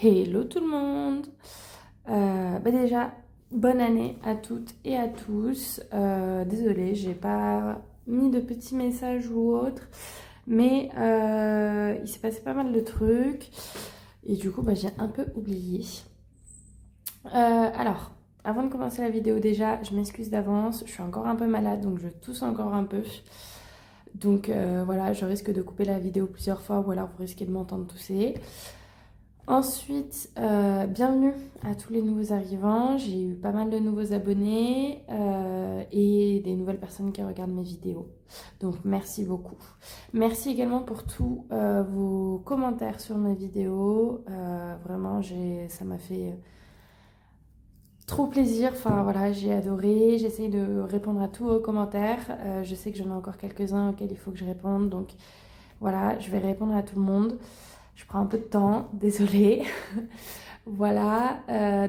Hello tout le monde. Déjà, bonne année à toutes et à tous. Désolée, j'ai pas mis de petits messages ou autre, mais il s'est passé pas mal de trucs et du coup j'ai un peu oublié. Alors, avant de commencer la vidéo déjà, je m'excuse d'avance, je suis encore un peu malade donc je tousse encore un peu. Donc voilà, je risque de couper la vidéo plusieurs fois ou alors vous risquez de m'entendre tousser. Ensuite, bienvenue à tous les nouveaux arrivants. J'ai eu pas mal de nouveaux abonnés et des nouvelles personnes qui regardent mes vidéos. Donc merci beaucoup. Merci également pour tous vos commentaires sur mes vidéos. Vraiment, ça m'a fait trop plaisir. Enfin voilà, j'ai adoré. J'essaye de répondre à tous vos commentaires. Je sais que j'en ai encore quelques-uns auxquels il faut que je réponde. Donc voilà, je vais répondre à tout le monde. Je prends un peu de temps, désolée. Voilà,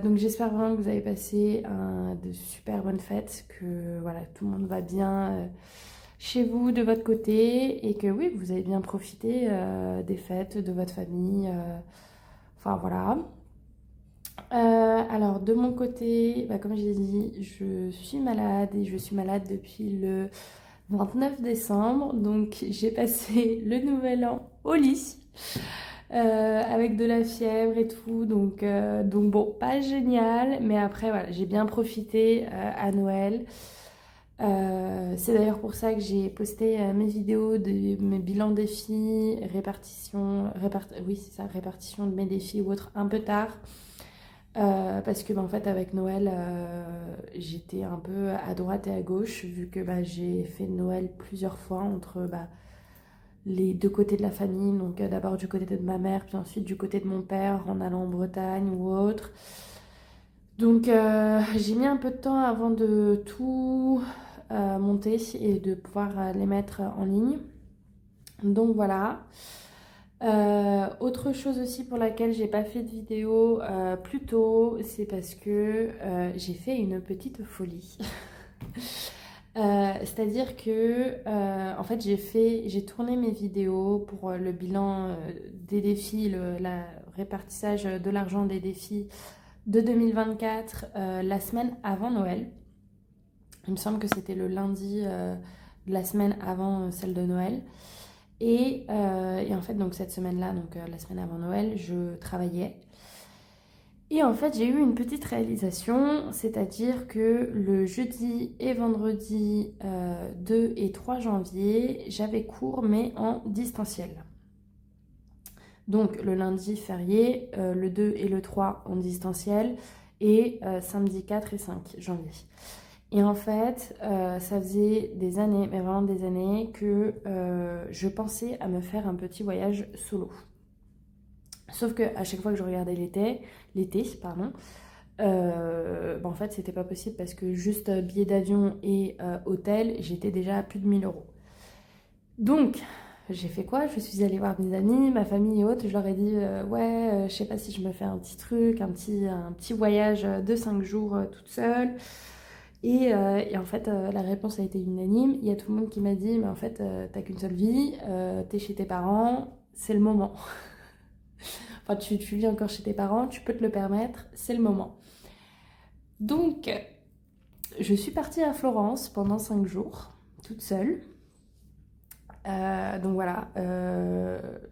donc j'espère vraiment que vous avez passé de super bonnes fêtes, que voilà, tout le monde va bien chez vous, de votre côté, et que oui, vous avez bien profité des fêtes, de votre famille. Enfin voilà. Alors de mon côté, comme j'ai dit, je suis malade et je suis malade depuis le 29 décembre. Donc j'ai passé le nouvel an au lit. Avec de la fièvre et tout, donc bon, pas génial, mais après voilà, j'ai bien profité à Noël. C'est d'ailleurs pour ça que j'ai posté mes vidéos de mes bilans défis, oui c'est ça, répartition de mes défis ou autre un peu tard. Parce que en fait avec Noël j'étais un peu à droite et à gauche vu que j'ai fait Noël plusieurs fois entre les deux côtés de la famille, donc d'abord du côté de ma mère, puis ensuite du côté de mon père en allant en Bretagne ou autre. Donc j'ai mis un peu de temps avant de tout monter et de pouvoir les mettre en ligne. Donc voilà. Autre chose aussi pour laquelle j'ai pas fait de vidéo plus tôt, c'est parce que j'ai fait une petite folie. C'est-à-dire que en fait j'ai tourné mes vidéos pour le bilan des défis, la répartissage de l'argent des défis de 2024 la semaine avant Noël. Il me semble que c'était le lundi de la semaine avant celle de Noël. Et en fait donc cette semaine-là, donc la semaine avant Noël, je travaillais. Et en fait, j'ai eu une petite réalisation, c'est-à-dire que le jeudi et vendredi 2 et 3 janvier, j'avais cours mais en distanciel. Donc le lundi férié, le 2 et le 3 en distanciel et samedi 4 et 5 janvier. Et en fait, ça faisait des années, mais vraiment des années, que je pensais à me faire un petit voyage solo. Sauf que à chaque fois que je regardais l'été, en fait c'était pas possible parce que juste billet d'avion et hôtel, j'étais déjà à plus de 1000 euros. Donc j'ai fait quoi? Je suis allée voir mes amis, ma famille et autres, je leur ai dit je sais pas si je me fais un petit truc, un petit voyage de 5 jours toute seule. Et en fait la réponse a été unanime. Il y a tout le monde qui m'a dit mais en fait t'as qu'une seule vie, t'es chez tes parents, c'est le moment. Enfin, tu vis encore chez tes parents, tu peux te le permettre, c'est le moment. Donc, je suis partie à Florence pendant 5 jours, toute seule. Donc voilà,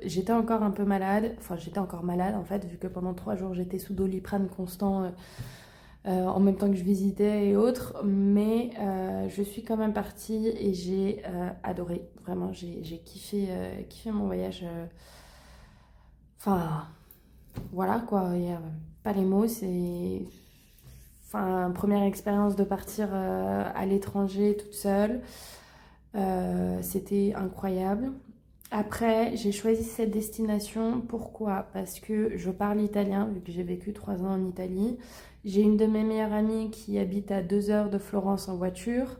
j'étais encore un peu malade. Enfin, j'étais encore malade en fait, vu que pendant 3 jours j'étais sous Doliprane constant en même temps que je visitais et autres. Mais je suis quand même partie et j'ai adoré. Vraiment, j'ai kiffé mon voyage. Enfin. Voilà quoi, il n'y a pas les mots, c'est première expérience de partir à l'étranger toute seule. C'était incroyable. Après, j'ai choisi cette destination. Pourquoi? Parce que je parle italien, vu que j'ai vécu 3 ans en Italie. J'ai une de mes meilleures amies qui habite à 2 heures de Florence en voiture.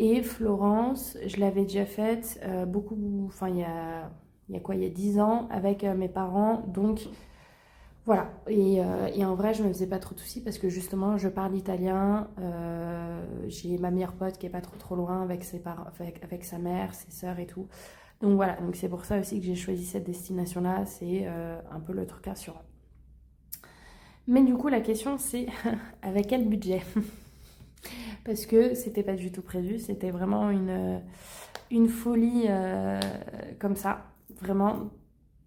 Et Florence, je l'avais déjà faite beaucoup, il y a quoi, il y a 10 ans avec mes parents. Donc voilà, et en vrai, je me faisais pas trop de soucis parce que justement, je parle italien. J'ai ma meilleure pote qui est pas trop loin avec ses parents, avec sa mère, ses sœurs et tout. Donc voilà, donc c'est pour ça aussi que j'ai choisi cette destination-là. C'est un peu le truc assurant. Mais du coup, la question c'est avec quel budget? Parce que c'était pas du tout prévu, c'était vraiment une folie comme ça. Vraiment,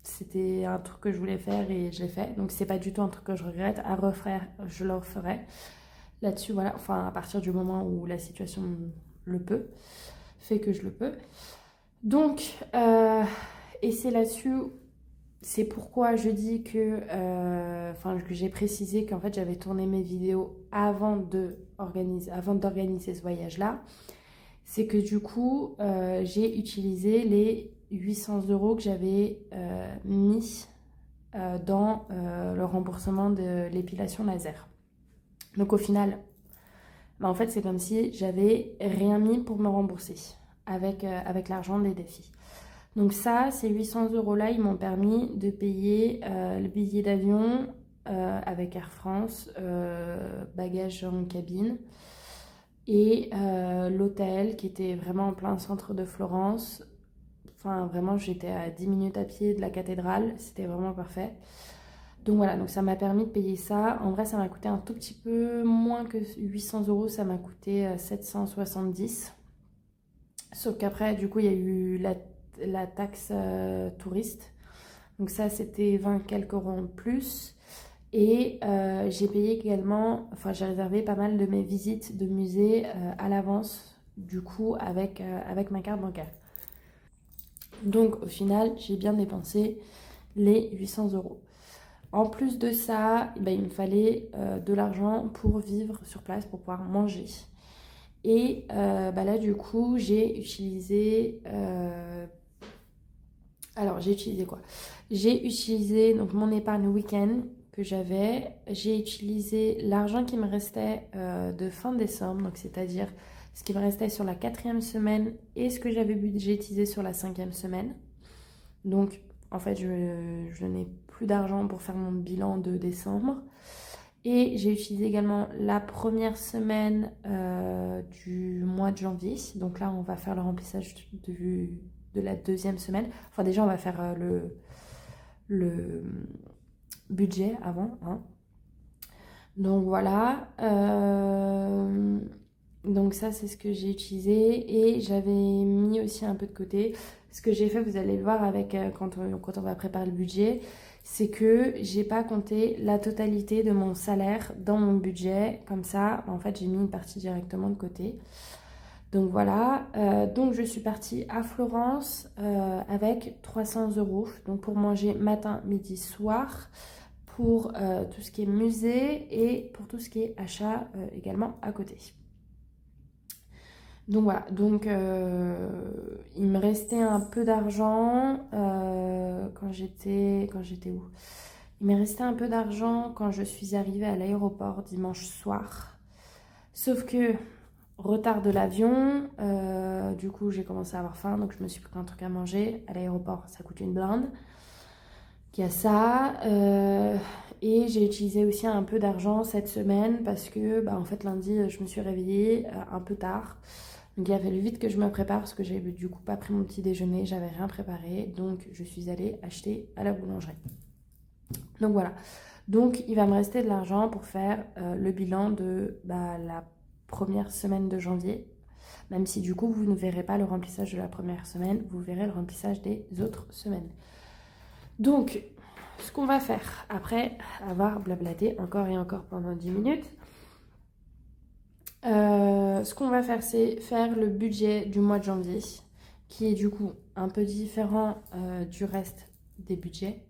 c'était un truc que je voulais faire et je l'ai fait. Donc c'est pas du tout un truc que je regrette. À refaire, je le referai. Là-dessus, voilà, enfin à partir du moment où la situation le peut, fait que je le peux. Donc, et c'est là-dessus, c'est pourquoi je dis que, que j'ai précisé qu'en fait j'avais tourné mes vidéos avant d'organiser ce voyage-là. C'est que du coup, j'ai utilisé les 800 € que j'avais mis dans le remboursement de l'épilation laser. Donc au final, bah, en fait c'est comme si j'avais rien mis pour me rembourser avec l'argent des défis. Donc ça, ces 800 € là, ils m'ont permis de payer le billet d'avion avec Air France, bagages en cabine et l'hôtel qui était vraiment en plein centre de Florence. Enfin vraiment, j'étais à 10 minutes à pied de la cathédrale, c'était vraiment parfait. Donc voilà, donc ça m'a permis de payer ça. En vrai, ça m'a coûté un tout petit peu moins que 800 €, ça m'a coûté 770. Sauf qu'après, du coup, il y a eu la taxe touriste. Donc ça, c'était 20 quelques euros en plus. Et j'ai payé également, enfin j'ai réservé pas mal de mes visites de musée à l'avance, du coup, avec ma carte bancaire. Donc au final, j'ai bien dépensé les 800 €. En plus de ça, ben, il me fallait de l'argent pour vivre sur place, pour pouvoir manger. Et bah là, du coup, j'ai utilisé... Alors, j'ai utilisé quoi? J'ai utilisé donc, mon épargne week-end que j'avais. J'ai utilisé l'argent qui me restait de fin décembre, donc c'est-à-dire ce qui me restait sur la 4e semaine et ce que j'avais budgétisé sur la 5e semaine. Donc, en fait, je n'ai plus d'argent pour faire mon bilan de décembre. Et j'ai utilisé également la première semaine du mois de janvier. Donc là, on va faire le remplissage de la 2e semaine. Enfin, déjà, on va faire le budget avant. Hein. Donc voilà. Donc ça, c'est ce que j'ai utilisé. Et j'avais mis aussi un peu de côté. Ce que j'ai fait, vous allez le voir avec quand on va préparer le budget, c'est que j'ai pas compté la totalité de mon salaire dans mon budget. Comme ça, en fait, j'ai mis une partie directement de côté. Donc voilà, donc je suis partie à Florence avec 300 €. Donc pour manger matin, midi, soir, pour tout ce qui est musée et pour tout ce qui est achat également à côté. Donc voilà, donc il me restait un peu d'argent quand j'étais où? Il m'est resté un peu d'argent quand je suis arrivée à l'aéroport dimanche soir. Sauf que retard de l'avion, du coup j'ai commencé à avoir faim, donc je me suis pris un truc à manger. À l'aéroport, ça coûte une blinde. Il y a ça. Et j'ai utilisé aussi un peu d'argent cette semaine parce que en fait lundi je me suis réveillée un peu tard. Donc il a fallu vite que je me prépare parce que j'avais du coup pas pris mon petit déjeuner, j'avais rien préparé. Donc je suis allée acheter à la boulangerie. Donc voilà. Donc il va me rester de l'argent pour faire le bilan de la première semaine de janvier. Même si du coup vous ne verrez pas le remplissage de la première semaine, vous verrez le remplissage des autres semaines. Donc ce qu'on va faire après avoir blablaté encore et encore pendant 10 minutes, ce qu'on va faire, c'est faire le budget du mois de janvier, qui est du coup un peu différent du reste des budgets.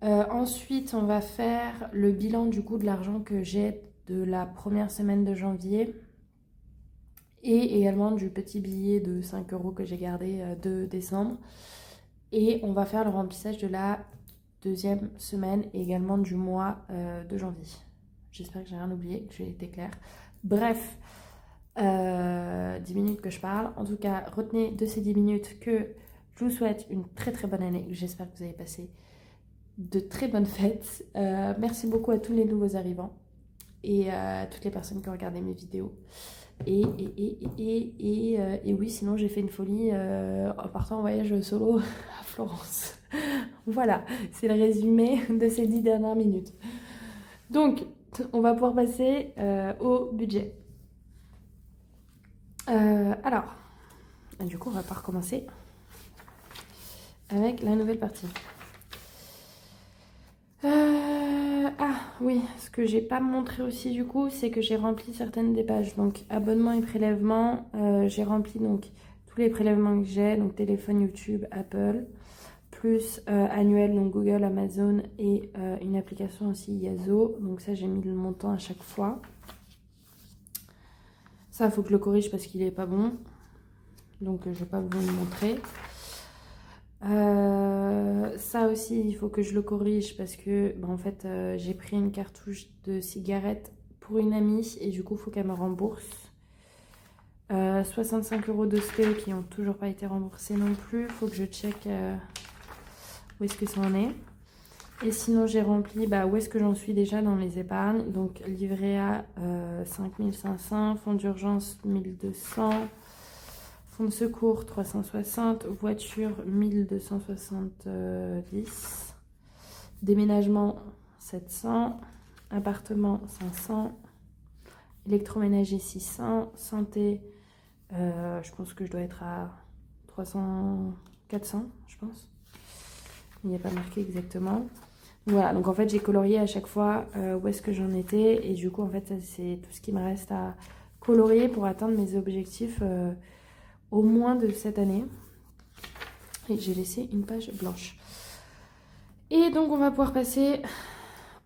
Ensuite, on va faire le bilan du coup de l'argent que j'ai de la première semaine de janvier et également du petit billet de 5 € que j'ai gardé de décembre. Et on va faire le remplissage de la 2e semaine et également du mois de janvier. J'espère que j'ai rien oublié, que j'ai été claire. Bref, 10 minutes que je parle. En tout cas, retenez de ces 10 minutes que je vous souhaite une très très bonne année. J'espère que vous avez passé de très bonnes fêtes. Merci beaucoup à tous les nouveaux arrivants et à toutes les personnes qui ont regardé mes vidéos. Et oui, sinon j'ai fait une folie en partant en voyage solo à Florence. Voilà, c'est le résumé de ces 10 dernières minutes. Donc, on va pouvoir passer au budget. Alors, du coup, on va pas recommencer avec la nouvelle partie. Ah oui, ce que j'ai pas montré aussi du coup, c'est que j'ai rempli certaines des pages. Donc abonnement et prélèvement, j'ai rempli donc tous les prélèvements que j'ai, donc téléphone, YouTube, Apple, plus annuel, donc Google, Amazon et une application aussi Yazo. Donc ça j'ai mis le montant à chaque fois. Ça il faut que je le corrige parce qu'il est pas bon. Donc je vais pas vous le montrer. Ça aussi, il faut que je le corrige parce que en fait, j'ai pris une cartouche de cigarette pour une amie et du coup, il faut qu'elle me rembourse. 65 € d'ostéo qui n'ont toujours pas été remboursés non plus. Il faut que je check où est-ce que ça en est. Et sinon, j'ai rempli où est-ce que j'en suis déjà dans mes épargnes. Donc, livret A 5500, fonds d'urgence 1200. Fonds de secours 360, voiture 1270, déménagement 700, appartement 500, électroménager 600, santé, je pense que je dois être à 300, 400, je pense. Il n'y a pas marqué exactement. Voilà, donc en fait j'ai colorié à chaque fois où est-ce que j'en étais et du coup en fait c'est tout ce qui me reste à colorier pour atteindre mes objectifs au moins de cette année. Et j'ai laissé une page blanche. Et donc on va pouvoir passer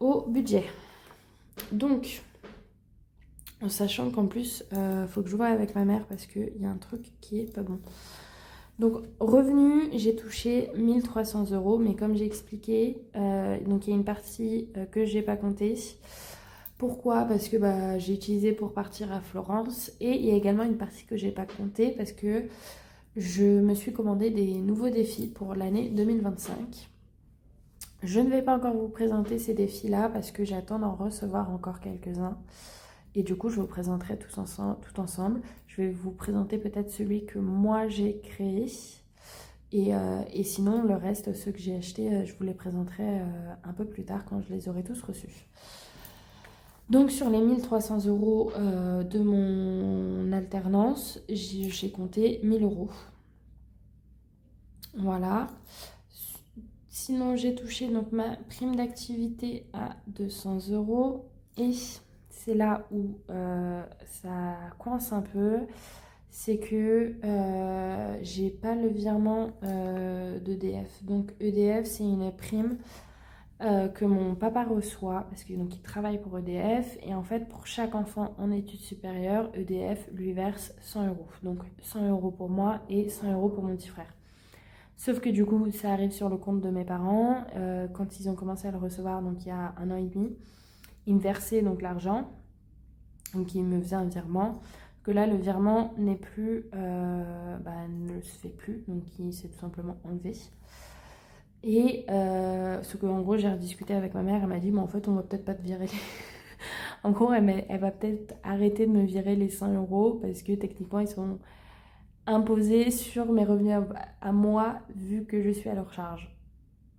au budget. Donc, en sachant qu'en plus, faut que je vois avec ma mère parce qu'il y a un truc qui est pas bon. Donc, revenu, j'ai touché 1300 €, mais comme j'ai expliqué, donc il y a une partie que j'ai pas comptée. Pourquoi? Parce que j'ai utilisé pour partir à Florence et il y a également une partie que j'ai pas comptée parce que je me suis commandé des nouveaux défis pour l'année 2025. Je ne vais pas encore vous présenter ces défis-là parce que j'attends d'en recevoir encore quelques-uns. Et du coup, je vous présenterai tout ensemble. Je vais vous présenter peut-être celui que moi j'ai créé. Et sinon, le reste, ceux que j'ai achetés, je vous les présenterai un peu plus tard quand je les aurai tous reçus. Donc sur les 1300 € de mon alternance, j'ai compté 1000 €. Voilà. Sinon, j'ai touché donc ma prime d'activité à 200 € et c'est là où ça coince un peu. C'est que j'ai pas le virement d'EDF. Donc EDF, c'est une prime que mon papa reçoit parce qu'il travaille pour EDF et en fait pour chaque enfant en études supérieures, EDF lui verse 100 €. Donc 100 € pour moi et 100 € pour mon petit frère. Sauf que du coup, ça arrive sur le compte de mes parents. Quand ils ont commencé à le recevoir, donc il y a 1 an et demi, ils me versaient donc l'argent. Donc ils me faisaient un virement. Que là, le virement n'est plus, ne se fait plus. Donc il s'est tout simplement enlevé. Et ce que en gros, j'ai rediscuté avec ma mère. Elle m'a dit, mais en fait, on va peut-être pas te virer les... En gros, elle va peut-être arrêter de me virer les 100 € parce que techniquement, ils sont imposés sur mes revenus à moi vu que je suis à leur charge.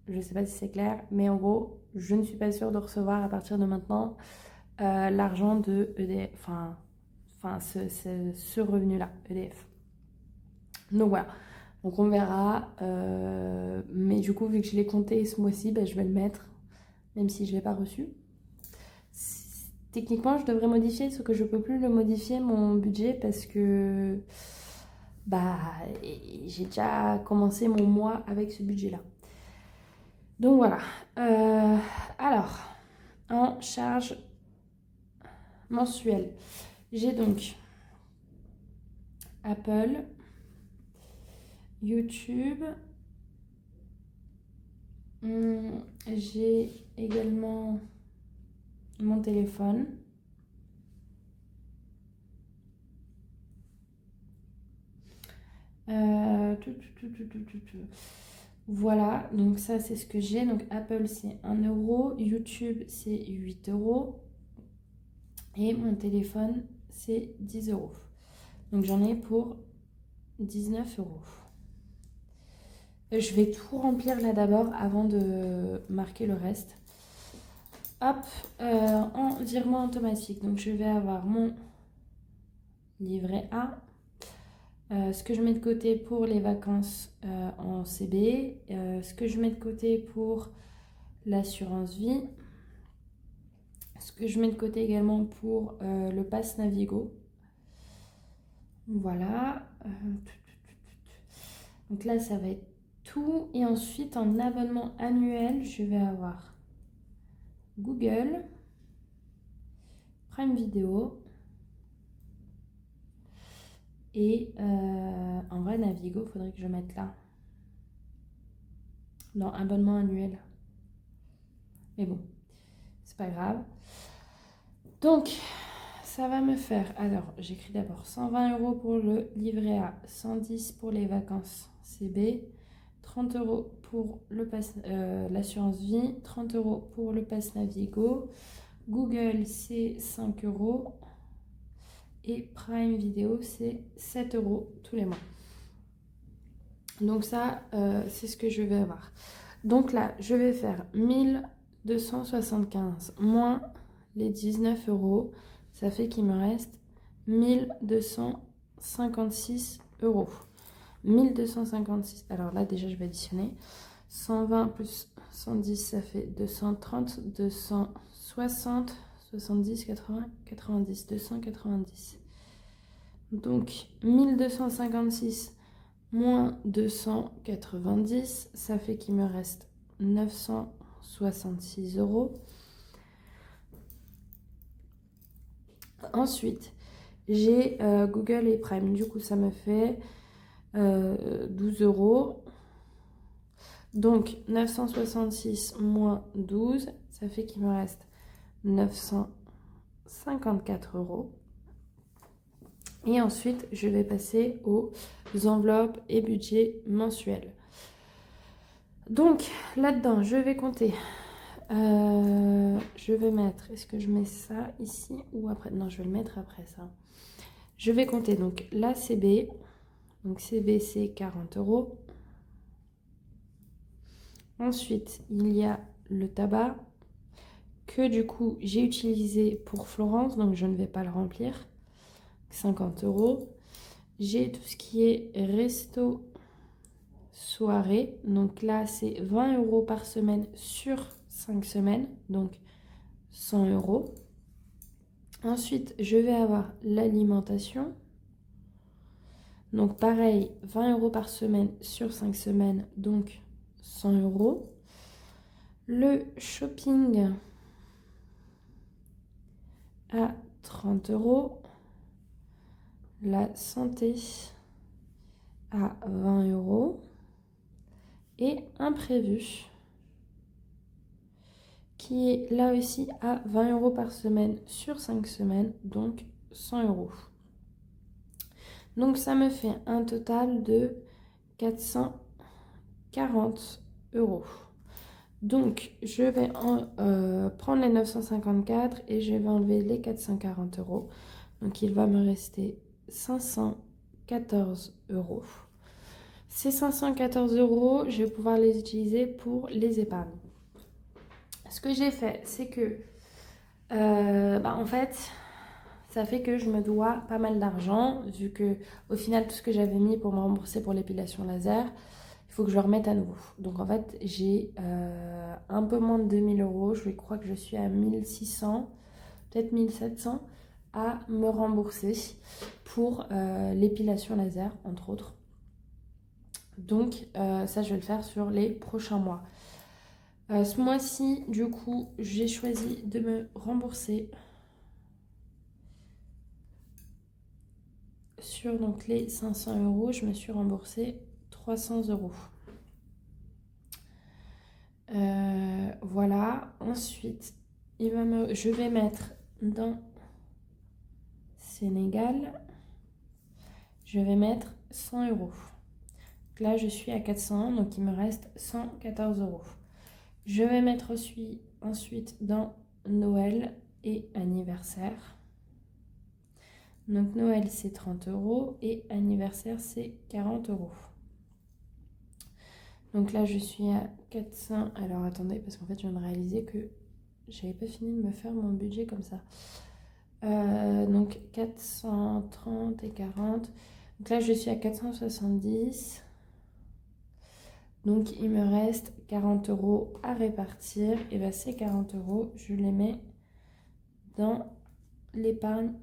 Je sais pas si c'est clair, mais en gros, je ne suis pas sûre de recevoir à partir de maintenant l'argent de EDF, ce revenu-là, EDF. Donc voilà, donc on verra. Mais du coup, vu que je l'ai compté ce mois-ci, je vais le mettre, même si je ne l'ai pas reçu. Techniquement, je devrais modifier, sauf que je ne peux plus le modifier, mon budget, parce que j'ai déjà commencé mon mois avec ce budget-là. Donc voilà. Alors, en charge mensuelle, j'ai donc Apple, YouTube, j'ai également mon téléphone. Voilà, donc ça c'est ce que j'ai. Donc Apple c'est 1 €, YouTube c'est 8 € et mon téléphone c'est 10 €. Donc j'en ai pour 19 €. Je vais tout remplir là d'abord avant de marquer le reste. Hop, en virement automatique. Donc je vais avoir mon livret A. Ce que je mets de côté pour les vacances en CB. Ce que je mets de côté pour l'assurance vie. Ce que je mets de côté également pour le pass Navigo. Voilà. Donc là, ça va être tout. Et ensuite, en abonnement annuel, je vais avoir Google, Prime Video et en vrai, Navigo, faudrait que je mette là. Non, abonnement annuel. Mais bon, c'est pas grave. Donc, ça va me faire... Alors, j'écris d'abord 120 € pour le livret A, 110 pour les vacances CB, 30 € pour l'assurance vie, 30 € pour le pass Navigo. Google, c'est 5 € et Prime Video, c'est 7 € tous les mois. Donc ça, c'est ce que je vais avoir. Donc là, je vais faire 1275 moins les 19 €. Ça fait qu'il me reste 1256 €. 1256. Alors là, déjà, je vais additionner. 120 plus 110, ça fait 230, 260, 70, 80, 90, 290. Donc 1256 moins 290, ça fait qu'il me reste 966 €. Ensuite, j'ai Google et Prime. Du coup, ça me fait 12 €. Donc 966 moins 12, ça fait qu'il me reste 954 €. Et ensuite, je vais passer aux enveloppes et budgets mensuels. Donc là-dedans, je vais compter. Je vais mettre, est-ce que je mets ça ici ou après? Non, je vais le mettre après ça. Je vais compter donc la CB. Donc CB, c'est 40 €. Ensuite, il y a le tabac que du coup j'ai utilisé pour Florence, donc je ne vais pas le remplir. 50 €. J'ai tout ce qui est resto soirée. Donc là, c'est 20 € par semaine sur 5 semaines. Donc 100 €. Ensuite, je vais avoir l'alimentation. Donc pareil, 20 € par semaine sur 5 semaines. Donc 100 €. Le shopping à 30 €. La santé à 20 € et imprévu qui est là aussi à 20 € par semaine sur 5 semaines, donc 100 €. Donc ça me fait un total de 440 €. Donc je vais prendre les 954 et je vais enlever les 440 €. Donc il va me rester 514 €. Ces 514 €, je vais pouvoir les utiliser pour les épargnes. Ce que j'ai fait, c'est que, en fait, ça fait que je me dois pas mal d'argent, vu que au final, tout ce que j'avais mis pour me rembourser pour l'épilation laser, il faut que je le remette à nouveau. Donc en fait, j'ai un peu moins de 2000 €. Je crois que je suis à 1600, peut-être 1700 à me rembourser pour l'épilation laser, entre autres. Donc ça, je vais le faire sur les prochains mois. Ce mois-ci, du coup, j'ai choisi de me rembourser sur donc, les 500 €. Je me suis remboursée 300 €. Voilà. Ensuite, je vais mettre dans Sénégal, je vais mettre 100 €. Donc là, je suis à 400, donc il me reste 114 €. Je vais mettre ensuite dans Noël et anniversaire. Donc Noël, c'est 30 € et anniversaire, c'est 40 €. Donc là, je suis à 400. Alors attendez, parce qu'en fait, je viens de réaliser que j'avais pas fini de me faire mon budget comme ça. Donc 430 et 40. Donc là, je suis à 470. Donc il me reste 40 € à répartir. Et bien ces 40 €, je les mets dans l'épargne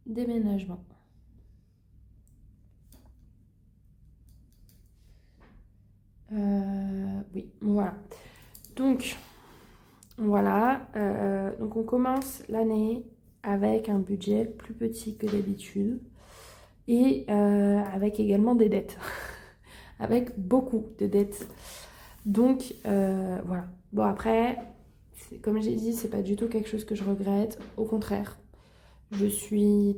déménagement. Oui, voilà. Donc voilà. Donc on commence l'année avec un budget plus petit que d'habitude et avec également des dettes. Avec beaucoup de dettes. Donc voilà. Bon après, comme j'ai dit, c'est pas du tout quelque chose que je regrette. Au contraire, je suis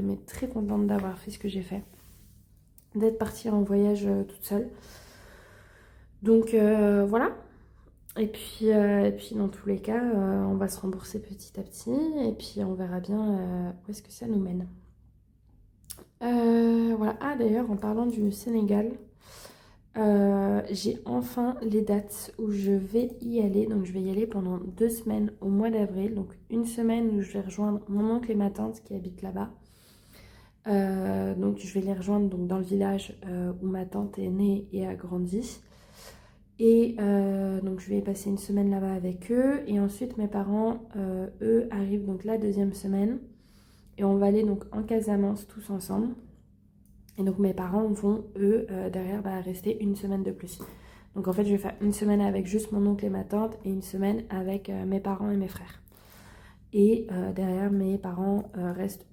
mais très contente d'avoir fait ce que j'ai fait. D'être partie en voyage toute seule. Donc voilà. Et puis dans tous les cas, on va se rembourser petit à petit. Et puis on verra bien où est-ce que ça nous mène. Voilà. Ah d'ailleurs, en parlant du Sénégal, j'ai enfin les dates où je vais y aller. Donc je vais y aller pendant 2 semaines au mois d'avril. Donc une semaine où je vais rejoindre mon oncle et ma tante qui habitent là-bas. Donc je vais les rejoindre donc, dans le village où ma tante est née et a grandi. Et donc je vais passer une semaine là-bas avec eux. Et ensuite mes parents, eux, arrivent donc la 2e semaine. Et on va aller donc en Casamance tous ensemble. Et donc mes parents vont, eux, derrière, rester une semaine de plus. Donc en fait, je vais faire une semaine avec juste mon oncle et ma tante et une semaine avec mes parents et mes frères. Et derrière, mes parents restent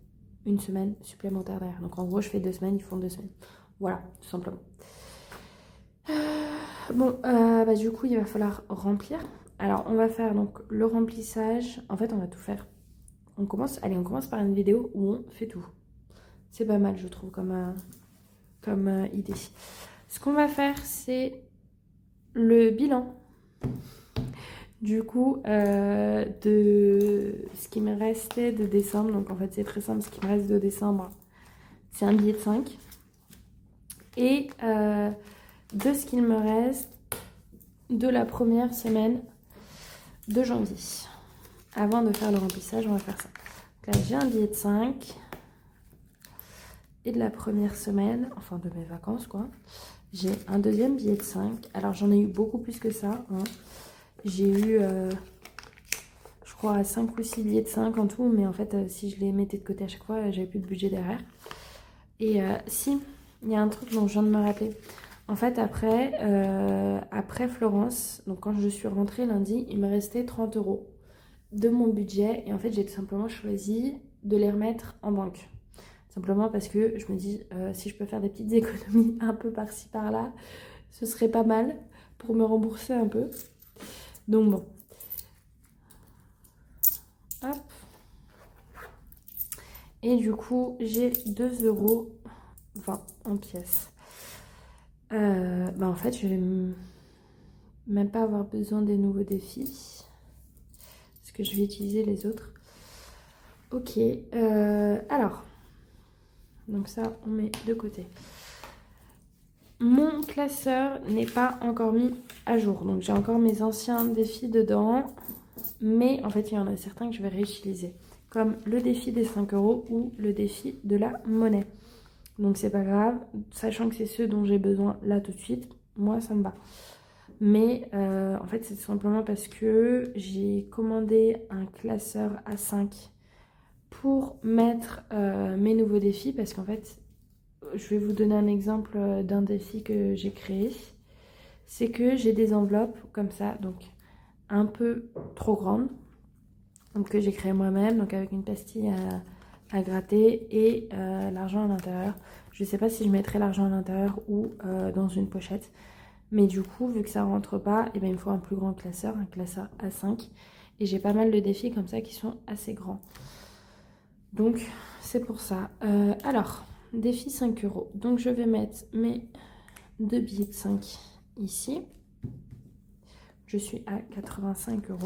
une semaine supplémentaire derrière. Donc en gros, je fais 2 semaines, ils font 2 semaines. Voilà, tout simplement. Bon, du coup, il va falloir remplir. Alors, on va faire donc le remplissage. En fait, on va tout faire. On commence par une vidéo où on fait tout. C'est pas mal, je trouve, comme idée. Ce qu'on va faire, c'est le bilan. Du coup, de ce qui me restait de décembre. Donc, en fait, c'est très simple. Ce qui me reste de décembre, c'est un billet de 5. Et de ce qu'il me reste de la première semaine de janvier. Avant de faire le remplissage, on va faire ça. Donc là, j'ai un billet de 5. Et de la première semaine, enfin de mes vacances quoi, j'ai un deuxième billet de 5. Alors j'en ai eu beaucoup plus que ça. Hein. J'ai eu, je crois, 5 ou 6 billets de 5 en tout. Mais en fait, si je les mettais de côté à chaque fois, j'avais plus de budget derrière. Et si, il y a un truc dont je viens de me rappeler. En fait, après Florence, donc quand je suis rentrée lundi, il me restait 30 € de mon budget. Et en fait, j'ai tout simplement choisi de les remettre en banque. Simplement parce que je me dis, si je peux faire des petites économies un peu par-ci par-là, ce serait pas mal pour me rembourser un peu. Donc bon. Hop. Et du coup, j'ai 2,20 € en pièces. En fait, je vais même pas avoir besoin des nouveaux défis. Parce que je vais utiliser les autres. Ok. Alors. Donc ça, on met de côté. Mon classeur n'est pas encore mis à jour. Donc j'ai encore mes anciens défis dedans. Mais en fait, il y en a certains que je vais réutiliser. Comme le défi des 5 € ou le défi de la monnaie. Donc c'est pas grave. Sachant que c'est ceux dont j'ai besoin là tout de suite. Moi, ça me va. Mais en fait, c'est tout simplement parce que j'ai commandé un classeur A5 pour mettre mes nouveaux défis. Parce qu'en fait, je vais vous donner un exemple d'un défi que j'ai créé. C'est que j'ai des enveloppes comme ça, donc un peu trop grandes, donc que j'ai créé moi-même, donc avec une pastille à gratter et l'argent à l'intérieur. Je ne sais pas si je mettrai l'argent à l'intérieur ou dans une pochette. Mais du coup, vu que ça rentre pas, et il me faut un plus grand classeur, un classeur A5. Et j'ai pas mal de défis comme ça qui sont assez grands. Donc, c'est pour ça. Alors, défi 5 €. Donc, je vais mettre mes 2 billets de 5 ici. Je suis à 85 €.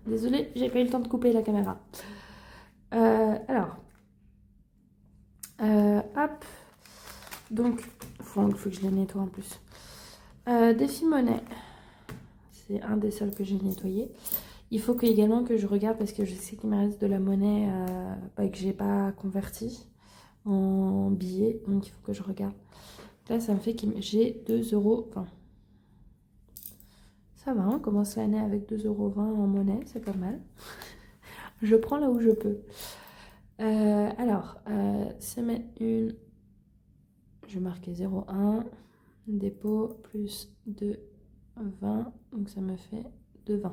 Désolée, j'ai pas eu le temps de couper la caméra. Alors, Donc, faut que je les nettoie en plus. Défi monnaie. C'est un des seuls que j'ai nettoyé. Il faut également que je regarde parce que je sais qu'il me reste de la monnaie que j'ai pas convertie en billets. Donc, il faut que je regarde. Là, ça me fait que j'ai 2,20 €. Ça va, on commence l'année avec 2,20 € en monnaie. C'est pas mal. Je prends là où je peux. Alors, semaine 1, je vais marquer 0,1. Dépôt plus 2,20. Donc, ça me fait 2,20.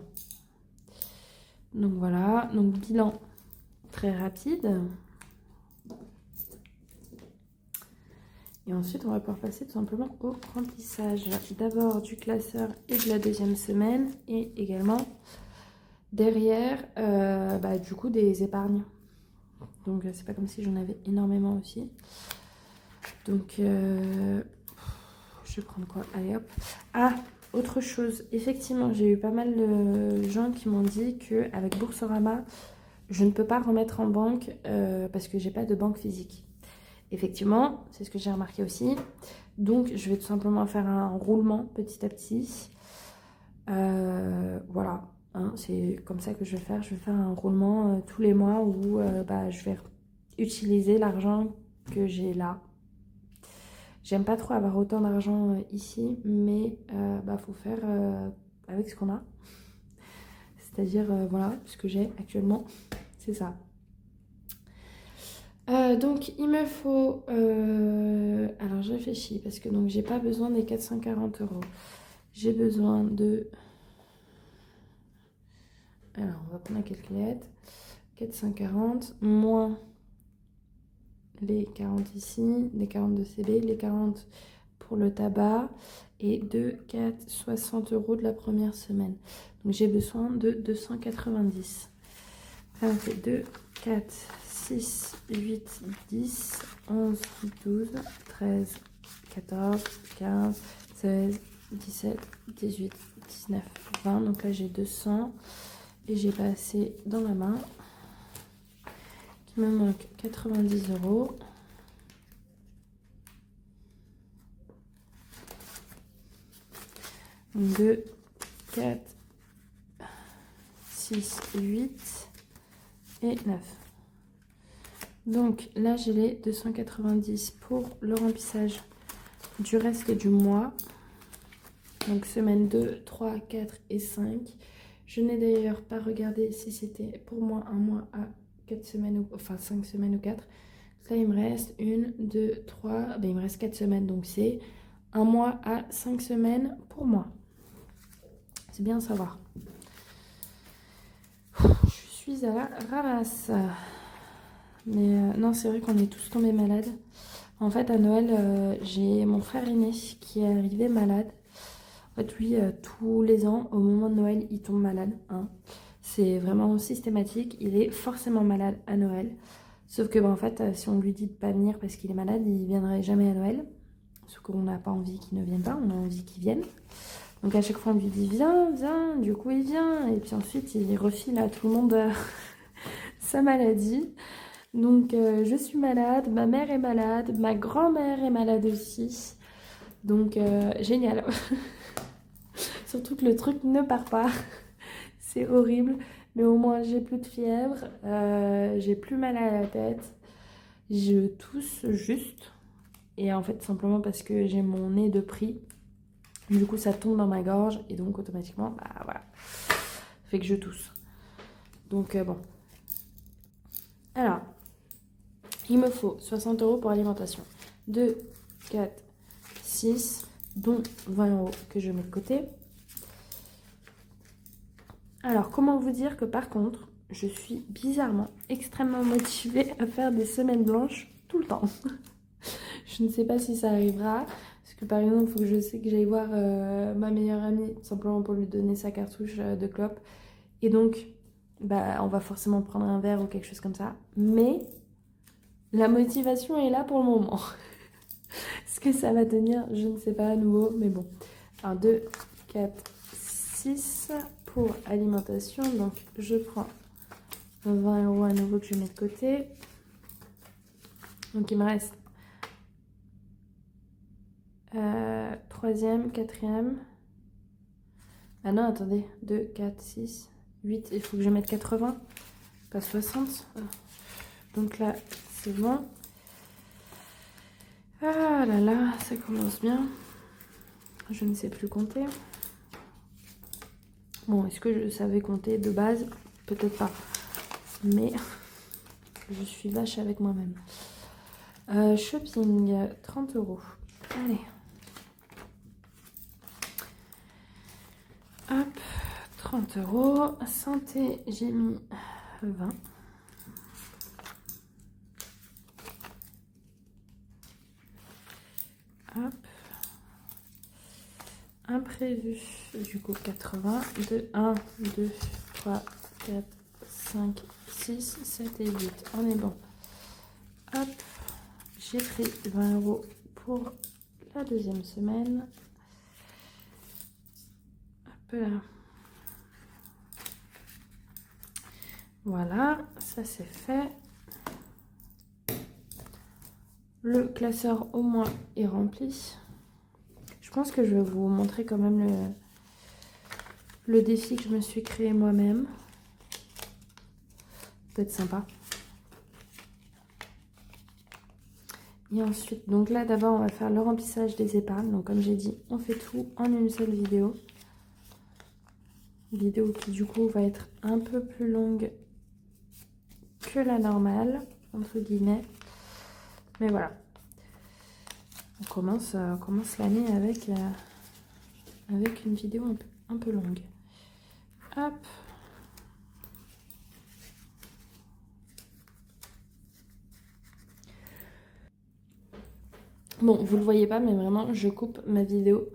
Donc voilà, donc bilan très rapide. Et ensuite, on va pouvoir passer tout simplement au remplissage. D'abord du classeur et de la deuxième semaine. Et également derrière, du coup, des épargnes. Donc c'est pas comme si j'en avais énormément aussi. Donc je vais prendre quoi? Allez hop. Ah, autre chose. Effectivement, j'ai eu pas mal de gens qui m'ont dit qu'avec Boursorama, je ne peux pas remettre en banque parce que j'ai pas de banque physique. Effectivement, c'est ce que j'ai remarqué aussi. Donc, je vais tout simplement faire un roulement petit à petit. Voilà, hein, c'est comme ça que je vais faire. Je vais faire un roulement tous les mois où je vais utiliser l'argent que j'ai là. J'aime pas trop avoir autant d'argent ici, mais faut faire avec ce qu'on a. C'est-à-dire, voilà, ce que j'ai actuellement, c'est ça. Donc il me faut, alors je réfléchis parce que donc j'ai pas besoin des 440 €. J'ai besoin de, alors on va prendre la calculette, 440 moins les 40 ici, les 40 de CB, les 40 pour le tabac et 2, 4, 60 € de la première semaine. Donc j'ai besoin de 290. Ça me fait 2, 4, 6, 8, 10, 11, 12, 13, 14, 15, 16, 17, 18, 19, 20. Donc là, j'ai 200 et j'ai pas assez dans la main. Il me manque 90 €. Donc 2, 4, 6, 8 et 9. Donc là, j'ai les 290 pour le remplissage du reste du mois. Donc semaine 2, 3, 4 et 5. Je n'ai d'ailleurs pas regardé si c'était pour moi un mois à 4 semaines, ou, enfin 5 semaines ou 4. Là, il me reste 1, 2, 3, il me reste 4 semaines. Donc c'est un mois à 5 semaines pour moi. C'est bien à savoir. Je suis à la ramasse. Mais non, c'est vrai qu'on est tous tombés malades. En fait, à Noël, j'ai mon frère aîné qui est arrivé malade. En fait, lui, tous les ans, au moment de Noël, il tombe malade. Hein. C'est vraiment systématique. Il est forcément malade à Noël. Sauf que, en fait, si on lui dit de pas venir parce qu'il est malade, il viendrait jamais à Noël. Sauf qu'on n'a pas envie qu'il ne vienne pas, on a envie qu'il vienne. Donc à chaque fois, on lui dit viens, viens. Du coup, il vient. Et puis ensuite, il refile à tout le monde sa maladie. Donc je suis malade, ma mère est malade, ma grand-mère est malade aussi. Donc génial. Surtout que le truc ne part pas. C'est horrible. Mais au moins j'ai plus de fièvre, j'ai plus mal à la tête. Je tousse juste. Et en fait simplement parce que j'ai mon nez de pris. Du coup ça tombe dans ma gorge et donc automatiquement, voilà. Ça fait que je tousse. Donc bon. Alors. Il me faut 60 € pour alimentation. 2, 4, 6, dont 20 € que je mets de côté. Alors, comment vous dire que par contre, je suis bizarrement extrêmement motivée à faire des semaines blanches tout le temps. Je ne sais pas si ça arrivera. Parce que par exemple, il faut que je sais que j'aille voir ma meilleure amie, simplement pour lui donner sa cartouche de clope. Et donc, on va forcément prendre un verre ou quelque chose comme ça. Mais la motivation est là pour le moment. Est-ce que ça va tenir? Je ne sais pas à nouveau, mais bon. 1, 2, 4, 6 pour alimentation. Donc, je prends 20 € à nouveau que je mets de côté. Donc, il me reste troisième, quatrième. Ah non, attendez. 2, 4, 6, 8. Il faut que je mette 80, pas 60. Donc là, c'est bon. Ah là là, ça commence bien. Je ne sais plus compter. Bon, est-ce que je savais compter de base? Peut-être pas. Mais je suis vache avec moi-même. Shopping, 30 €. Allez. Hop, 30 €. Santé, j'ai mis 20. Hop. Imprévu, du coup 80. 1, 2, 3, 4, 5, 6, 7 et 8. On est bon. Hop. J'ai pris 20 € pour la deuxième semaine. Hop là. Voilà, ça c'est fait. Le classeur au moins est rempli. Je pense que je vais vous montrer quand même le défi que je me suis créé moi-même. Peut-être sympa. Et ensuite, donc là d'abord on va faire le remplissage des épargnes. Donc comme j'ai dit, on fait tout en une seule vidéo. Vidéo qui du coup va être un peu plus longue que la normale, entre guillemets. Mais voilà. On commence l'année avec une vidéo un peu longue. Hop. Bon, vous le voyez pas, mais vraiment, je coupe ma vidéo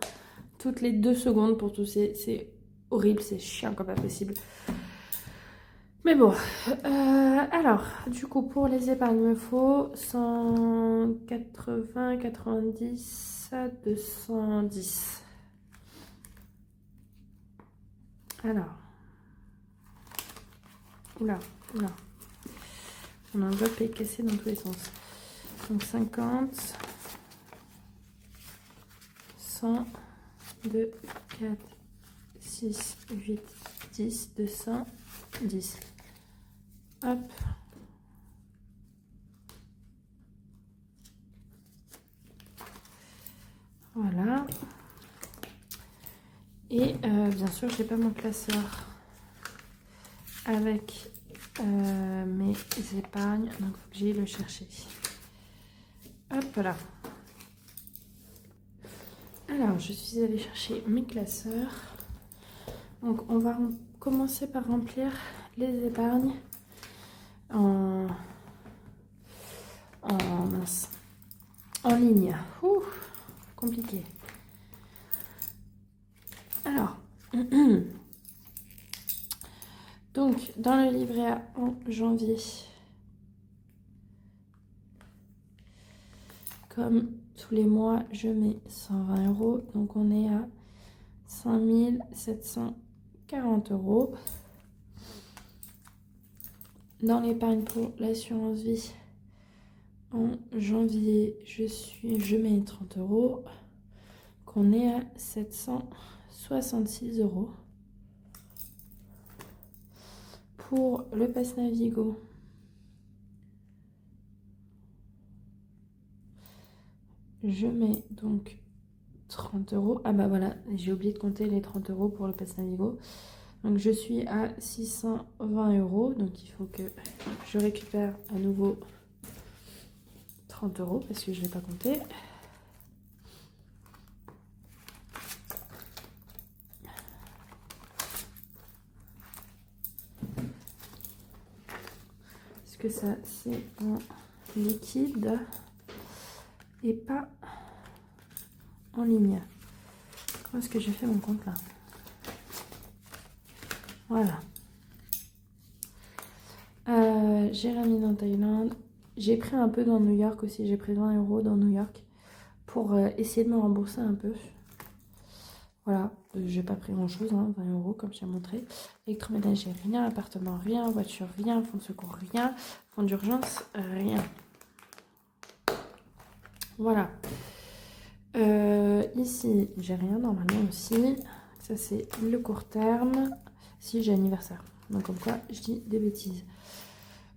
toutes les 2 secondes pour tousser. C'est horrible, c'est chiant comme pas possible. Mais bon, alors, du coup, pour les épargnes, il me faut 180, 90, 210. Alors, oula, oula. Mon enveloppe est cassée dans tous les sens. Donc 50, 100, 2, 4, 6, 8, 10, 210. Hop. Voilà. Et bien sûr, j'ai pas mon classeur avec mes épargnes, donc il faut que j'aille le chercher. Hop là. Alors, je suis allée chercher mes classeurs. Donc, on va commencer par remplir les épargnes en ligne. Ouh, compliqué. Alors, donc dans le livret A en janvier, comme tous les mois, je mets 120 €. Donc on est à 5 740 €. Dans l'épargne pour l'assurance vie, en janvier, je mets 30 €. Qu'on est à 766 €. Pour le pass Navigo, je mets donc 30 €. Ah bah voilà, j'ai oublié de compter les 30 € pour le pass Navigo. Donc je suis à 620 €. Donc il faut que je récupère à nouveau 30 € parce que je ne l'ai pas compté. Parce que ça c'est en liquide et pas en ligne. Comment est-ce que j'ai fait mon compte là? Voilà. J'ai remis dans Thaïlande. J'ai pris un peu dans New York aussi. J'ai pris 20 € dans New York pour essayer de me rembourser un peu. Voilà. J'ai pas pris grand chose, hein, 20 € comme j'ai montré. Électroménager, rien. Appartement, rien. Voiture, rien. Fonds de secours, rien. Fonds d'urgence, rien. Voilà. Ici, j'ai rien normalement aussi. Ça, c'est le court terme. Si, j'ai anniversaire. Donc, comme quoi, je dis des bêtises.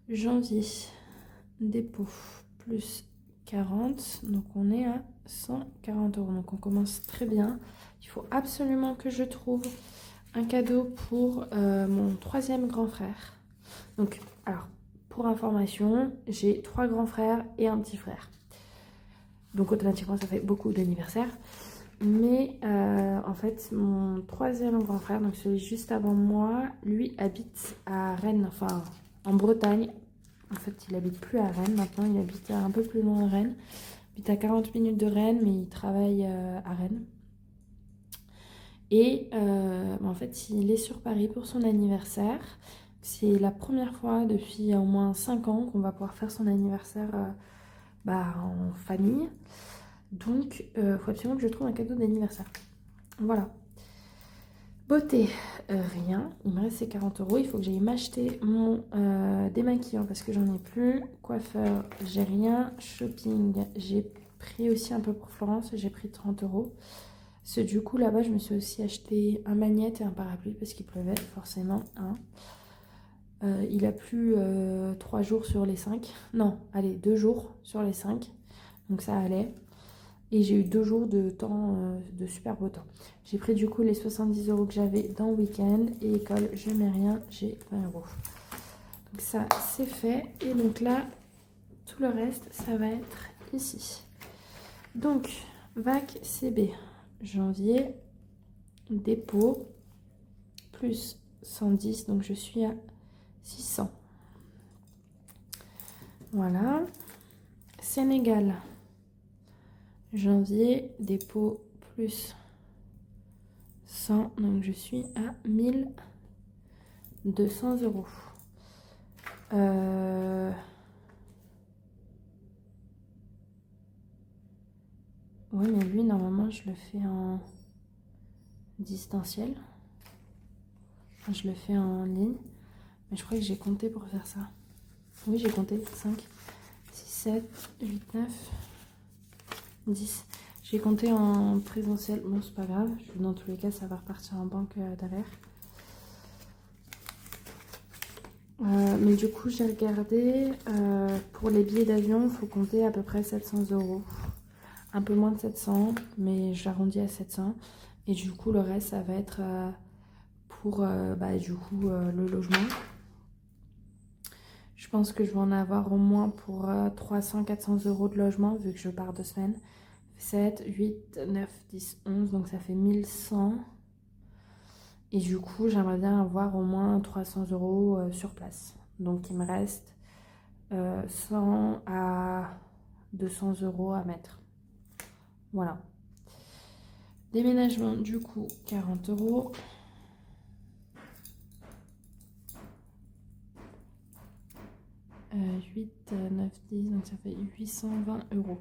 Janvier, dépôt, plus 40. Donc, on est à 140 euros. Donc, on commence très bien. Il faut absolument que je trouve un cadeau pour mon troisième grand frère. Donc, alors, pour information, j'ai 3 grands frères et un petit frère. Donc automatiquement ça fait beaucoup d'anniversaires. Mais en fait mon troisième grand frère, donc celui juste avant moi, lui habite à Rennes, enfin en Bretagne. En fait il habite plus à Rennes maintenant, il habite un peu plus loin de Rennes. Il habite à 40 minutes de Rennes mais il travaille à Rennes. Et en fait il est sur Paris pour son anniversaire. C'est la première fois depuis au moins 5 ans qu'on va pouvoir faire son anniversaire en famille. Donc, il faut absolument que je trouve un cadeau d'anniversaire. Voilà. Beauté, rien. Il me reste ces 40 euros. Il faut que j'aille m'acheter mon démaquillant parce que j'en ai plus. Coiffeur, j'ai rien. Shopping, j'ai pris aussi un peu pour Florence. J'ai pris 30 euros. Du coup, là-bas, je me suis aussi acheté un magnète et un parapluie parce qu'il pleuvait, forcément. Hein. Il a plu 3 jours sur les 5. Non, allez, 2 jours sur les 5. Donc ça allait. Et j'ai eu 2 jours de temps, de super beau temps. J'ai pris du coup les 70 euros que j'avais dans le week-end. Et école, je mets rien, j'ai 20 euros. Donc ça, c'est fait. Et donc là, tout le reste, ça va être ici. Donc, VAC CB, janvier, dépôt, plus 110. Donc je suis à 600. Voilà. Sénégal, janvier, dépôt, plus 100, donc je suis à 1200 euros. Oui, mais lui, normalement, je le fais en distanciel. Enfin, je le fais en ligne. Mais je crois que j'ai compté pour faire ça. Oui, j'ai compté. 5, 6, 7, 8, 9, 10. J'ai compté en présentiel. Bon, c'est pas grave. Dans tous les cas, ça va repartir en banque derrière. Mais du coup, j'ai regardé. Pour les billets d'avion, il faut compter à peu près 700 euros. Un peu moins de 700, mais j'arrondis à 700. Et du coup, le reste, ça va être pour le logement. Je pense que je vais en avoir au moins pour 300-400 euros de logement, vu que je pars 2 semaines. 7, 8, 9, 10, 11, donc ça fait 1100. Et du coup, j'aimerais bien avoir au moins 300 euros sur place. Donc, il me reste 100 à 200 euros à mettre. Voilà. Déménagement, du coup, 40 euros. « 8, 9, 10, donc ça fait 820 euros.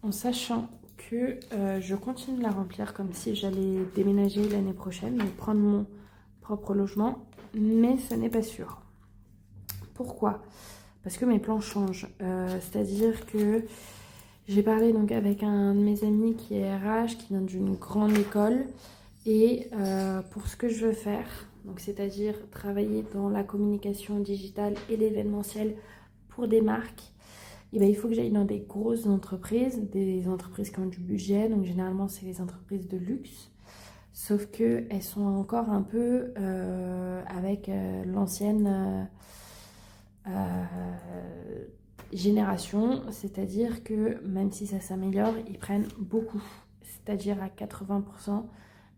En sachant que je continue de la remplir comme si j'allais déménager l'année prochaine, donc prendre mon propre logement, mais ce n'est pas sûr. Pourquoi ? Parce que mes plans changent. C'est-à-dire que j'ai parlé donc avec un de mes amis qui est RH, qui vient d'une grande école, et pour ce que je veux faire, donc c'est-à-dire travailler dans la communication digitale et l'événementiel pour des marques, et ben, il faut que j'aille dans des grosses entreprises, des entreprises qui ont du budget, donc généralement c'est les entreprises de luxe, sauf qu'elles sont encore un peu avec l'ancienne génération, c'est-à-dire que même si ça s'améliore, ils prennent beaucoup, c'est-à-dire à 80%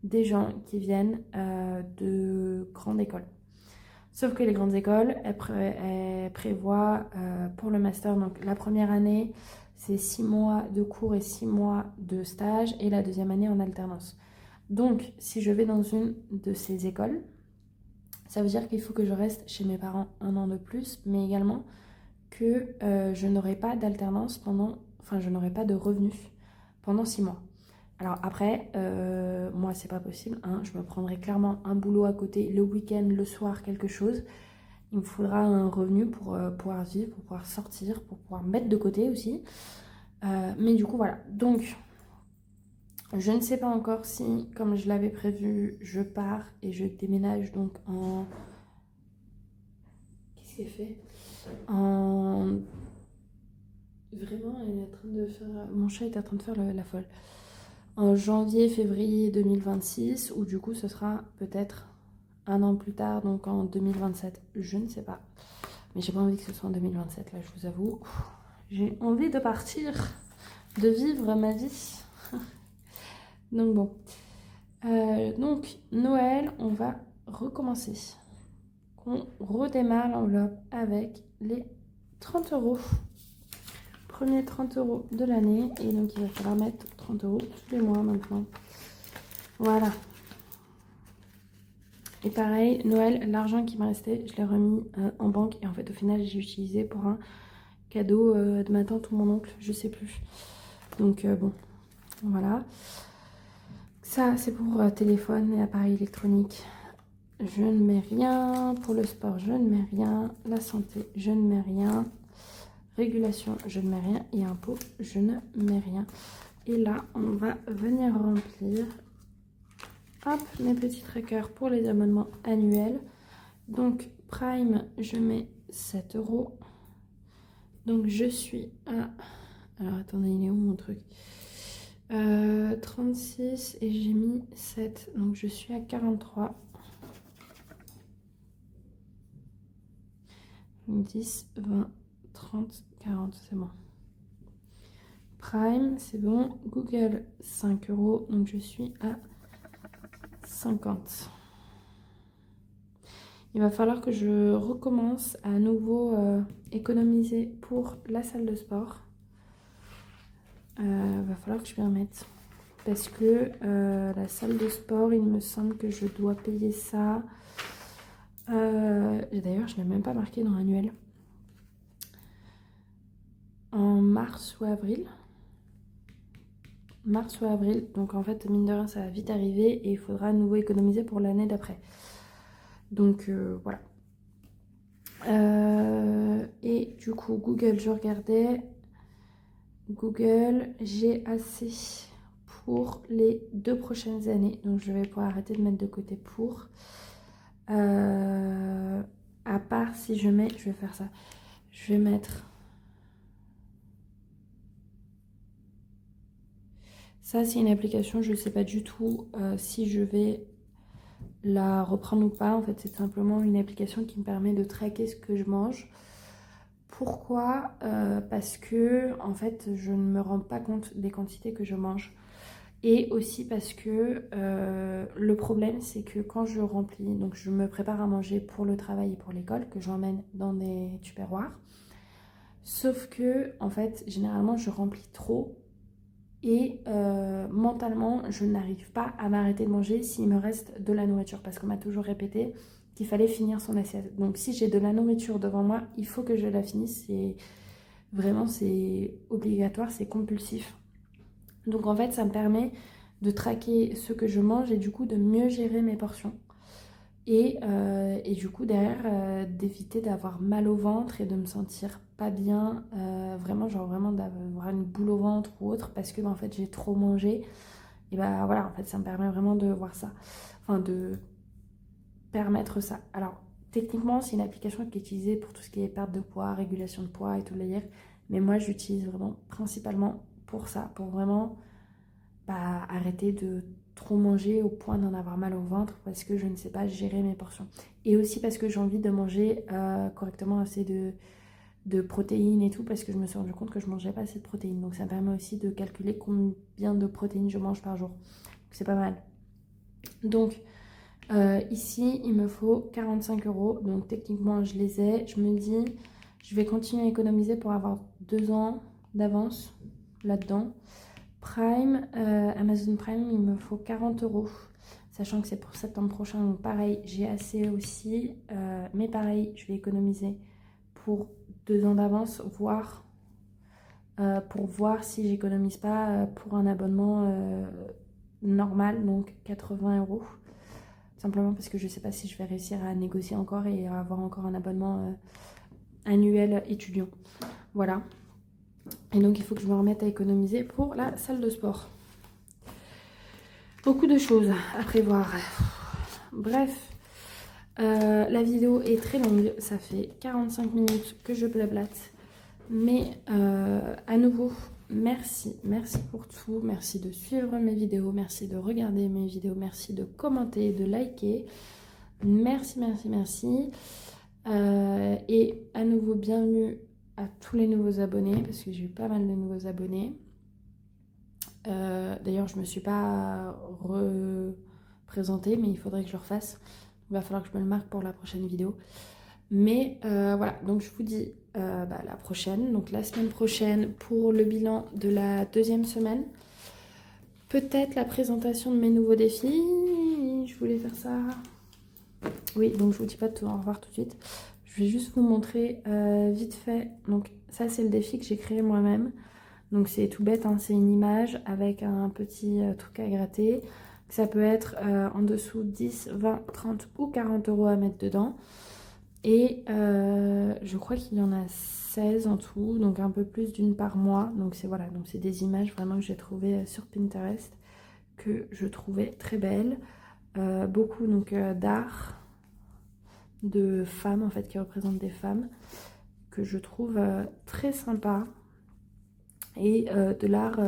des gens qui viennent de grandes écoles. Sauf que les grandes écoles, elles prévoient pour le master, donc la première année, c'est 6 mois de cours et 6 mois de stage, et la deuxième année en alternance. Donc, si je vais dans une de ces écoles, ça veut dire qu'il faut que je reste chez mes parents 1 an de plus, mais également que je n'aurai pas d'alternance je n'aurai pas de revenus pendant 6 mois. Alors après, moi c'est pas possible, hein. Je me prendrai clairement un boulot à côté le week-end, le soir, quelque chose. Il me faudra un revenu pour pouvoir vivre, pour pouvoir sortir, pour pouvoir mettre de côté aussi. Mais du coup voilà, donc Je ne sais pas encore si, comme je l'avais prévu, je pars et je déménage donc en... Qu'est-ce qu'elle fait? En... Vraiment, elle est en train de faire... Mon chat est en train de faire la folle. En janvier, février 2026, ou du coup ce sera peut-être un an plus tard, donc en 2027. Je ne sais pas. Mais j'ai pas envie que ce soit en 2027, là, je vous avoue. J'ai envie de partir, de vivre ma vie. Donc bon. Donc Noël, on va recommencer. On redémarre l'enveloppe avec les 30 euros. Premier 30 euros de l'année. Et donc il va falloir mettre 30 euros tous les mois maintenant. Voilà. Et pareil, Noël, l'argent qui me restait, je l'ai remis en banque. Et en fait, au final, j'ai utilisé pour un cadeau de ma tante ou mon oncle, je sais plus. Donc bon, voilà. Ça, c'est pour téléphone et appareil électronique. Je ne mets rien. Pour le sport, je ne mets rien. La santé, je ne mets rien. Régulation, je ne mets rien. Et impôt, je ne mets rien. Et là, on va venir remplir, hop, mes petits trackers pour les abonnements annuels. Donc, Prime, je mets 7 euros. Donc, je suis à... Alors, attendez, il est où mon truc? 36 et j'ai mis 7. Donc, je suis à 43. 10, 20, 30, 40, c'est bon. Prime, c'est bon. Google, 5 euros. Donc, je suis à 50. Il va falloir que je recommence à nouveau économiser pour la salle de sport. Va falloir que je m'y remette. Parce que la salle de sport, il me semble que je dois payer ça. D'ailleurs, je ne l'ai même pas marqué dans l'annuel. En mars ou avril. Mars ou avril. Donc en fait, mine de rien, ça va vite arriver et il faudra à nouveau économiser pour l'année d'après. Donc voilà. Et du coup, Google, je regardais. Google, j'ai assez pour les 2 prochaines années. Donc je vais pouvoir arrêter de mettre de côté pour. À part si je mets, je vais faire ça. Je vais mettre... Ça, c'est une application, je ne sais pas du tout si je vais la reprendre ou pas. En fait, c'est simplement une application qui me permet de traquer ce que je mange. Pourquoi? Parce que, en fait, je ne me rends pas compte des quantités que je mange. Et aussi parce que le problème, c'est que quand je remplis, donc je me prépare à manger pour le travail et pour l'école, que j'emmène dans des tupperwares. Sauf que, en fait, généralement, je remplis trop. Et mentalement, je n'arrive pas à m'arrêter de manger s'il me reste de la nourriture. Parce qu'on m'a toujours répété qu'il fallait finir son assiette. Donc si j'ai de la nourriture devant moi, il faut que je la finisse. Vraiment, c'est obligatoire, c'est compulsif. Donc en fait, ça me permet de traquer ce que je mange et du coup de mieux gérer mes portions. Et du coup derrière d'éviter d'avoir mal au ventre et de me sentir pas bien, vraiment genre vraiment d'avoir une boule au ventre ou autre parce que en fait j'ai trop mangé. Et bah voilà, en fait ça me permet vraiment de voir ça, enfin de permettre ça. Alors techniquement c'est une application qui est utilisée pour tout ce qui est perte de poids, régulation de poids et tout le délire, mais moi j'utilise vraiment principalement pour ça, pour vraiment arrêter de trop manger au point d'en avoir mal au ventre parce que je ne sais pas gérer mes portions. Et aussi parce que j'ai envie de manger correctement assez de protéines et tout parce que je me suis rendu compte que je mangeais pas assez de protéines. Donc ça me permet aussi de calculer combien de protéines je mange par jour. C'est pas mal. Donc ici il me faut 45 euros. Donc techniquement je les ai. Je me dis je vais continuer à économiser pour avoir 2 ans d'avance là-dedans. Prime, Amazon Prime, il me faut 40 euros. Sachant que c'est pour septembre prochain. Donc pareil, j'ai assez aussi. Mais pareil, je vais économiser pour 2 ans d'avance, voire pour voir si j'économise pas pour un abonnement normal, donc 80 euros. Simplement parce que je sais pas si je vais réussir à négocier encore et à avoir encore un abonnement annuel étudiant. Voilà. Et donc il faut que je me remette à économiser pour la salle de sport. Beaucoup de choses à prévoir. Bref, la vidéo est très longue. Ça fait 45 minutes que je blablate. Mais à nouveau, merci pour tout. Merci de suivre mes vidéos. Merci de regarder mes vidéos. Merci de commenter, de liker. Merci. Et à nouveau, bienvenue à tous les nouveaux abonnés, parce que j'ai eu pas mal de nouveaux abonnés. D'ailleurs, je me suis pas représentée, mais il faudrait que je le refasse. Il va falloir que je me le marque pour la prochaine vidéo. Mais voilà, donc je vous dis la prochaine, donc la semaine prochaine pour le bilan de la deuxième semaine. Peut-être la présentation de mes nouveaux défis. Je voulais faire ça. Oui, donc je vous dis pas de au revoir tout de suite. Je vais juste vous montrer vite fait. Donc ça, c'est le défi que j'ai créé moi-même. Donc c'est tout bête, hein, c'est une image avec un petit truc à gratter. Ça peut être en dessous 10, 20, 30 ou 40 € à mettre dedans. Et je crois qu'il y en a 16 en tout, donc un peu plus d'une par mois. Donc c'est voilà, donc c'est des images vraiment que j'ai trouvées sur Pinterest, que je trouvais très belles. Beaucoup donc d'art, de femmes en fait qui représentent des femmes, que je trouve très sympa. Et de l'art,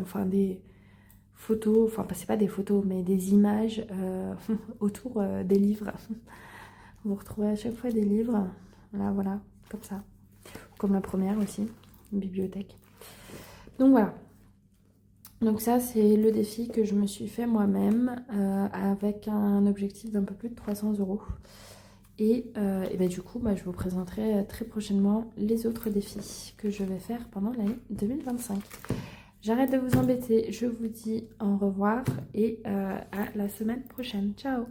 enfin des photos, enfin c'est pas des photos mais des images autour des livres. Vous retrouvez à chaque fois des livres, là voilà, comme ça, comme la première aussi, une bibliothèque. Donc voilà, donc ça c'est le défi que je me suis fait moi-même avec un objectif d'un peu plus de 300 €. Et du coup, je vous présenterai très prochainement les autres défis que je vais faire pendant l'année 2025. J'arrête de vous embêter, je vous dis au revoir et à la semaine prochaine. Ciao!